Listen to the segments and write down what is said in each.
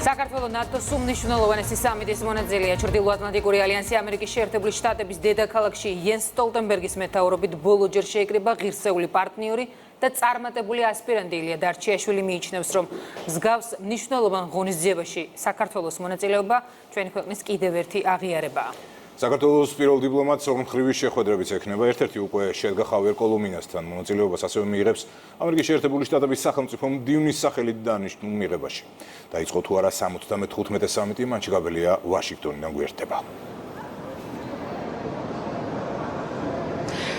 საქართველოს ნატოს უმნიშვნელოვანესი სამიტის მონაწილეა ჩრდილოატლანტიკური ალიანსი ამერიკის შეერთებული შტატების დედაქალაქში იენს სტოლტენბერგის მეთაურობით ბოლოჯერ შეიკრიბა ღირსეული პარტნიორი და წარმატებული ასპირანტი ილია დარჩიაშვილი მიიჩნევს, რომ მსგავს მნიშვნელოვან ღონისძიებაში საქართველოს მონაწილეობა ჩვენი ქვეყნის კიდევ ერთი აღიარებაა. საქართველოს პირველ დიპლომატს ორმხრივი შეხვედრებიც ექნება. ერთ-ერთი უკვე შედგა ხავიერ კოლომინასთან. მონაწილეობას ასევე მიიღებს ამერიკის შეერთებული შტატების სახელმწიფო მდივნის სახელით დანიშნულ მიღებაში. დაიწყო თუ არა 75 სამიტი, მანჩი გაბელია ვაშინგტონიდან გვერდება.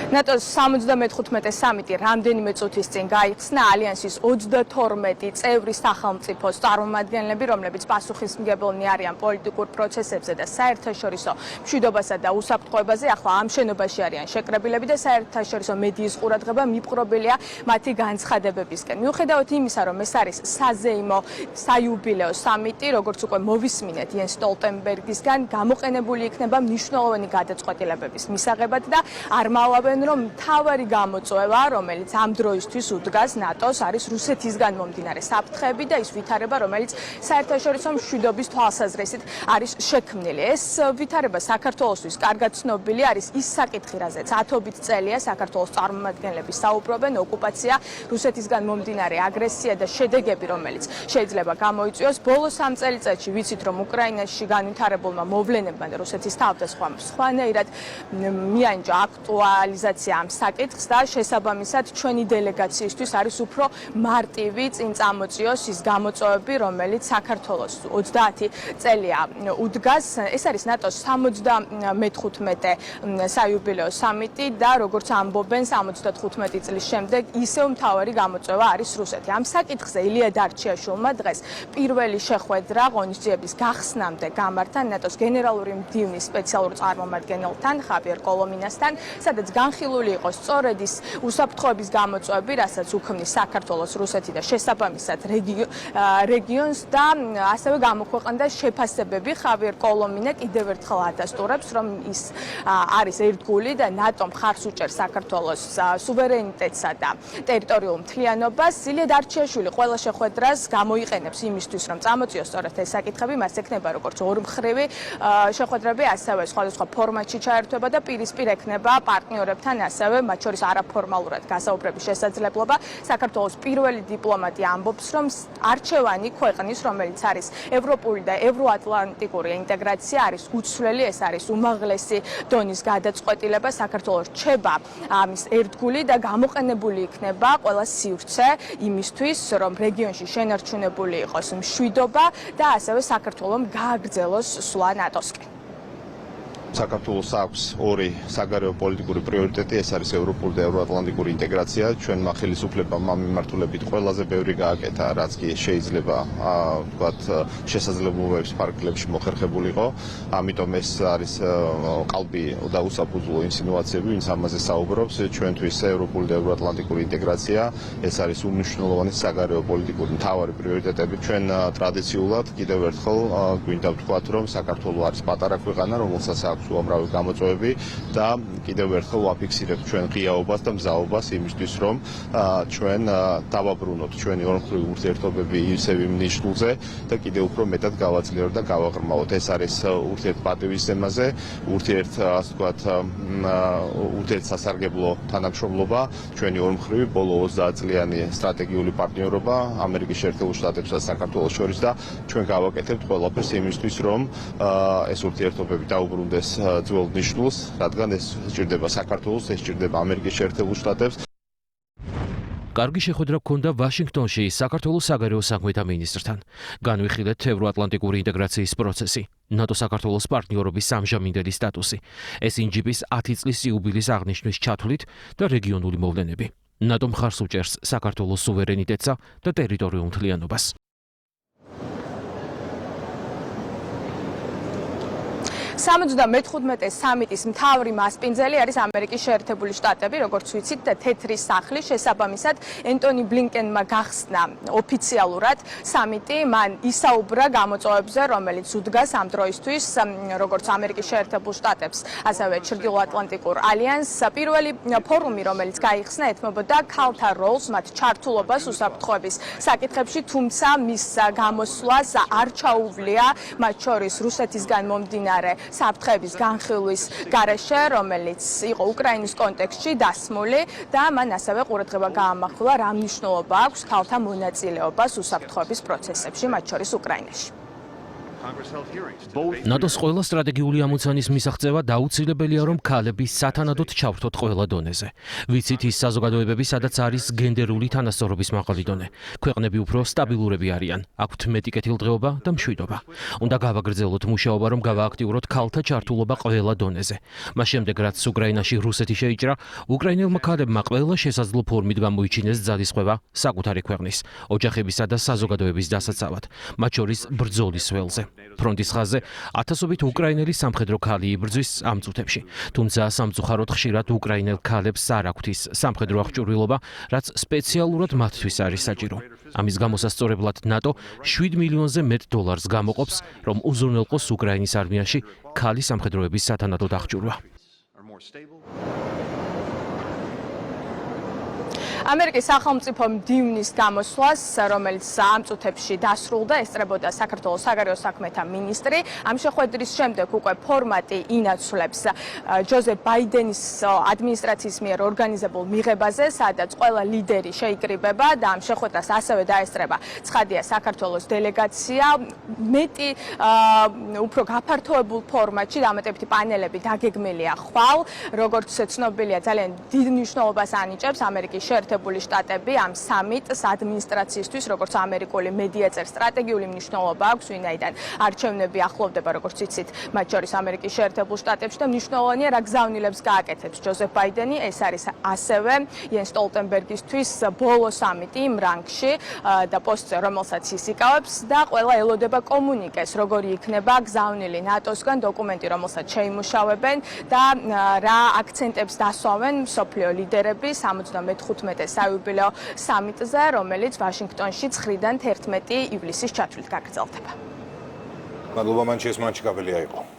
ნატოს 75 სამიტი რამდენიმე წუთის წინ გაიხსნა. ალიანსის 32 წევრი სახელმწიფოს წარმომადგენლები, რომლებიც პასუხისმგებელნი არიან პოლიტიკურ პროცესებზე და საერთაშორისო მშვიდობასა და უსაფრთხოებაზე, ახლა ამ შენობაში არიან შეკრებილები და საერთაშორისო მედიის ყურადღება მიპყრობილია მათი განცხადებებისკენ. მიუხედავად იმისა, რომ ეს არის საზეიმო საიუბილეო სამიტი, როგორც უკვე მოვისმინეთ, იენს სტოლტენბერგისგან გამოყენებული იქნება მნიშვნელოვანი გადაწყვეტილებების მისაღებად და არ მალავენ რომ მთავარი გამოწვევა, რომელიც ამ დროისთვის უდგას ნატოს, არის რუსეთისგან მომდინარე საფრთხეები და ის ვითარება, რომელიც საერთაშორისო მშვიდობის თვალსაზრისით არის შექმნილი. ეს ვითარება საქართველოსთვის კარგად ცნობილი არის ის საკითხი, რაზეც ათობით წელია საქართველოს წარმომადგენლები საუბრობენ, ოკუპაცია, რუსეთისგან მომდინარე აგრესია და შედეგები, რომელიც შეიძლება გამოიწვიოს. ბოლო 3 წელიწადში ვიცით, რომ უკრაინაში განვითარებულმა მოვლენებმა და რუსეთის თავდასხმამ სხვანაირად მიანიჭა აქტუალიზაცია ამ საკითხს და შესაბამისად ჩვენი დელეგაციისთვის არის უფრო მარტივი წინ წამოწიოს ის გამოწვევები, რომელიც საქართველოს 30 წელია უდგას. ეს არის ნატოს 75 საიუბილეო სამიტი და როგორც ამბობენ 75 წლის შემდეგ ისევ მთავარი გამოწვევა არის რუსეთი. ამ საკითხზე ილია დარჩიაშვილმა დღეს პირველი შეხვედრა ღონისძიების გახსნამდე გამართა ნატოს გენერალური მდივნის სპეციალურ წარმომადგენელთან ხავიერ კოლომინასთან, სადაც განხილული იყო სწორედ ის უსაფრთხოების გამოწვევები, რასაც უქმნის საქართველოს, რუსეთი და შესაბამისად რეგიონს და ასევე გამოქვეყნდა შეფასებები. ხავიერ კოლომინა კიდევ ერთხელ ადასტურებს, რომ ის არის ერთგული და ნატო მხარს უჭერს საქართველოს სუვერენიტეტსა და ტერიტორიულ მთლიანობას. ილია დარჩიაშვილი ყველა შეხვედრას გამოიყენებს იმისთვის, რომ წამოწიოს სწორედ ეს საკითხები, მას ექნება როგორც ორმხრივი შეხვედრები, ასევე სხვადასხვა ფორმატში ჩაერთვება და პირისპირ ექნება პარტნიორებთან, ასევე მათ შორის არაფორმალურად გასაუბრების შესაძლებლობა. საქართველოს პირველი დიპლომატი ამბობს, რომ არჩევანი ქვეყნის, რომელიც არის ევროპული და ევროატლანტიკური ინტეგრაცია, არის უცვლელი, ეს არის უმაღლესი დონის გადაწყვეტილება. საქართველოს რჩება ამის ერთგული და გამოყენებული იქნება ყველა სივრცე იმისთვის, რომ რეგიონში შენარჩუნებული იყოს მშვიდობა და ასევე საქართველომ გააგრძელოს სვლა ნატოსკენ. საქართველოს აქვს ორი საგარეო პოლიტიკური პრიორიტეტი, ეს არის ევროპული და ევროატლანტიკური ინტეგრაცია. ჩვენმა ხელისუფლებამ ამ მიმართულებით ყველაზე ბევრი გააკეთა, რაც კი შეიძლება ვთქვათ შესაძლებლობების ფარგლებში მოხერხებულიყო. ამიტომ ეს არის ყალბი და უსაფუძვლო ინსინუაციები, ვინც ამაზე საუბრობს. ჩვენთვის ევროპული და ევროატლანტიკური ინტეგრაცია, ეს არის უმნიშვნელოვანესი საგარეო პოლიტიკური მთავარი პრიორიტეტები. ჩვენ ტრადიციულად კიდევ ერთხელ გვინდა ვთქვათ, რომ საქართველო არის პატარა ქვეყანა, რომელსაც აქვს უამრავი გამოწვევები და კიდევ ერთხელ ვაფიქსირებთ ჩვენ ღიაობას და მზაობას იმისთვის, რომ ჩვენ დავაბრუნოთ ჩვენი ორმხრივი ურთიერთობები ისევ იმ ნიშნულზე და კიდევ უფრო მეტად გავაძლიეროთ და გავაღრმავოთ. ეს არის ურთიერთპატივისცემაზე, ურთიერთსასარგებლო თანამშრომლობა, ჩვენი ორმხრივი ბოლო 30 წლიანი სტრატეგიული პარტნიორობა ამერიკის შეერთებულ შტატებსა და საქართველოს შორის და ჩვენ გავაკეთებთ ყველაფერს იმისთვის, რომ ეს ურთიერთობები დაუბრუნდეს ძველ ნიშნულს, რადგან ეს სჭირდება საქართველოს, ეს სჭირდება ამერიკის შეერთებულ შტატებს. კარგი შეხვედრა ჰქონდა ვაშინგტონში საქართველოს საგარეო საქმეთა მინისტრთან. განვიხილეთ ევროატლანტიკური ინტეგრაციის პროცესი, ნატო-საქართველოს პარტნიორობის ამჟამინდელი სტატუსი, SNGP-ის 10 წლის იუბილეის აღნიშვნის ჩათვლით და რეგიონული მოვლენები. ნატო მხარს უჭერს საქართველოს სუვერენიტეტსა და ტერიტორიულ მთლიანობას. 74 სამიტის მთავარი მასპინძელი არის ამერიკის შეერთებული შტატები, როგორც ვიცით, თეთრი სახლი. შესაბამისად, ენტონი ბლინკენმა გახსნა ოფიციალურად სამიტი. მან ისაუბრა გამოწვევებზე, რომელიც უდგას ამ დროისთვის, როგორც ამერიკის შეერთებულ შტატებს, ასევე ჩრდილოატლანტიკურ ალიანსს. პირველი ფორუმი, რომელიც გაიხსნა, ეთმობოდა ქალთა როლს, მათ ჩართულობას უსაფრთხოების საკითხებში, თუმცა მის გამოსვლას არ ჩაუვლია, მათ შორის რუსეთისგან მომდინარე საფრთხების განხილვის გარეშე, რომელიც იყო უკრაინის კონტექსტში დასმული და მან ასევე ყურადღება გაამახვილა, რა მნიშვნელობა აქვს ქალთა მონაწილეობას უსაფრთხოების პროცესებში, მათ შორის უკრაინაში. ნატოს ყველა სტრატეგიული ამოცანის მისაღწევა დაუცილებელია, რომ ქალები სათანადოდ ჩავრთოთ ყველა დონეზე. ვიცით ის საზოგადოებები, სადაც არის გენდერული თანასწორობის მაღალი დონე. ქვეყნები უფრო სტაბილურები არიან, აქვთ მეტი კეთილდღეობა და მშვიდობა. უნდა გავაგრძელოთ მუშაობა, რომ გავააქტიუროთ ქალთა ჩართულობა ყველა დონეზე. მას შემდეგ, რაც უკრაინაში რუსეთი შეიჭრა, უკრაინელმა ქალებმა ყველა შესაძლო ფორმით გამოიჩინეს ძალისხმევა საკუთარი ქვეყნის, ოჯახებისა და საზოგადოების დასაცავად, მათ შორის ბრძოლის ველზე. ფრონტის ხაზზე ათასობით უკრაინელი სამხედრო ქალი იბრძვის ამ წუთებში. თუმცა სამწუხაროდ ხშირად უკრაინელ ქალებს არ აქვთ ის სამხედრო აღჭურვილობა, რაც სპეციალურად მათთვის არის საჭირო. ამის გამოსასწორებლად ნატო $7 მილიონზე მეტ დოლარს გამოყოფს, რომ უზრუნველყოს უკრაინის არმიაში ქალი სამხედროების სათანადოდ აღჭურვა. ამერიკის სახელმწიფო მდივნის გამოსვლას, რომელიც ამ წუთებში დასრულდა, ესწრებოდა საქართველოს საგარეო საქმეთა მინისტრი. ამ შეხვედრის შემდეგ უკვე ფორმატი ინაცვლებს ჯოზეფ ბაიდენის ადმინისტრაციის მიერ ორგანიზებულ მიღებაზე, სადაც ყველა ლიდერი შეიკრიბება და ამ შეხვედრას ასევე დაესწრება ცხადია საქართველოს დელეგაცია. მეტი უფრო გაფართოებულ ფორმატში დამატებითი პანელები დაგეგმილია ხვალ, როგორც ცნობილია, ძალიან დიდ მნიშვნელობას ანიჭებს ამერიკის შეერთებული შტატები ამ სამიტს ადმინისტრაციისთვის, როგორც ამერიკული მედიაწერს სტრატეგიული მნიშვნელობა აქვს, ვინაიდან არჩევნები ახლოვდება, როგორც იცით, მათ შორის ამერიკის შეერთებულ შტატებში და მნიშვნელოვანია, რა გზავნილებს გააკეთებს ჯოზეფ ბაიდენი. ეს არის ასევე იენ სტოლტენბერგისთვის ბოლო სამიტი იმ რანგში და პოსტზე, რომელსაც ის იკავებს და ყველა ელოდება კომუნიკეს, როგორი იქნება გზავნილი ნატოსგან დოკუმენტი, რომელსაც შეიმუშავებენ და რა აქცენტებს დასვავენ მსოფლიო ლიდერები 75 საიუბილეო სამიტზე, რომელიც ვაშინგტონში 9-დან 11 ივლისის ჩათვლით გაგრძელდება. მადლობა, მან შეესმანჩიკაბელია იყო.